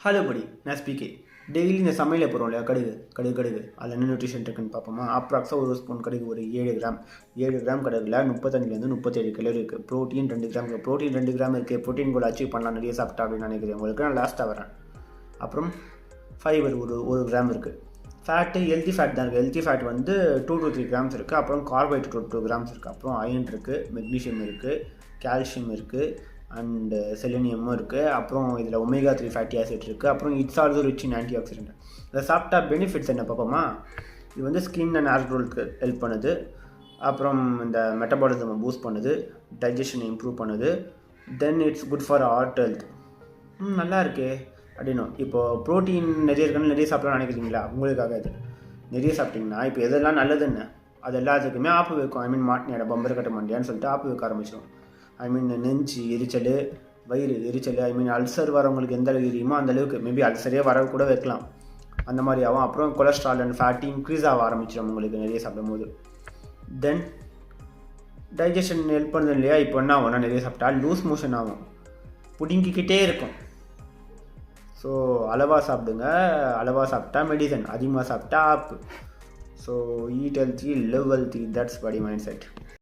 Hello படி, நான் ஸ்பீக்கே. Daily இந்த சமையலில் போகிறோம் இல்லையா, கடுகு அதில் என்ன நியூட்ரிஷன் இருக்குன்னு பார்ப்போமா. அப்ராக்ஸாக ஒரு ஸ்பூன் கடுகு ஒரு 7 கிராம் கடுகுல 35 37 கலோரி இருக்குது. ப்ரோட்டீன் 2 கிராம் இருக்குது. ப்ரோட்டீன் 2 கிராம் இருக்குது. ப்ரோட்டீன் கூட அச்சீவ் பண்ணலாம் நிறைய சாப்பிட்டா அப்படின்னு நினைக்கிறேன் உங்களுக்கு. நான் லாஸ்ட்டாக வரேன். அப்புறம் ஃபைபர் ஒரு கிராம் இருக்குது. ஃபேட்டு ஹெல்த்தி ஃபேட் தான் இருக்குது. ஹெல்த்தி ஃபேட் வந்து 2 to 3 கிராம்ஸ் இருக்குது. அப்புறம் கார்போஹைட்ரேட் 2 கிராம்ஸ் இருக்குது. அப்புறம் அயன் இருக்குது, மெக்னீஷியம் இருக்குது, கால்சியம் இருக்குது, அண்டு செலினியமும் இருக்குது. அப்புறம் இதில் ஒமேகா 3 ஃபேட்டி ஆசிட் இருக்குது. அப்புறம் it's also rich in antioxidant. இதை சாப்பிட்டா பெனிஃபிட்ஸ் என்ன பார்ப்போமா. இது வந்து ஸ்கின் அண்ட் ஹேர் க்ரோத்துக்கு ஹெல்ப் பண்ணுது. அப்புறம் இந்த மெட்டபாலிசம் பூஸ்ட் பண்ணுது, டைஜஷனை இம்ப்ரூவ் பண்ணுது. Then it's good for heart health. நல்லா இருக்கே அப்படின்னும். இப்போது ப்ரோட்டீன் நிறைய இருக்குன்னு நிறைய சாப்பிடலாம் நினைக்கிறீங்களா? உங்களுக்காக இது நிறைய சாப்பிட்டிங்கன்னா இப்போ எதெல்லாம் நல்லதுன்னு அது எல்லாத்துக்குமே ஆப்பு வைக்கும். மாட்டினியோட பம்பர் கட்ட மாட்டியான்னு சொல்லிட்டு ஆப்பு வைக்க ஆரம்பிச்சிடும். நெஞ்சு எரிச்சல், வயிறு எரிச்சல், அல்சர் வரவங்களுக்கு எந்த அளவுக்கு எரியுமோ அந்த அளவுக்கு மேபி அல்சரே வர கூட வைக்கலாம். அந்த மாதிரி ஆகும். அப்புறம் கொலஸ்ட்ரால் அண்ட் ஃபேட்டி இன்க்ரீஸ் ஆக ஆரம்பிச்சிடும் உங்களுக்கு நிறைய சாப்பிடும் போது. தென் டைஜஷன் ஹெல்ப் பண்ணுது இல்லையா. இப்போ என்ன ஆகும்னா நிறைய சாப்பிட்டா லூஸ் மோஷன் ஆகும், பிடுங்கிக்கிட்டே இருக்கும். ஸோ அளவாக சாப்பிடுங்க. அளவாக சாப்பிட்டா மெடிசன், அதிகமாக சாப்பிட்டா ஆப்பு. So eat healthy, live healthy, that's body mind set.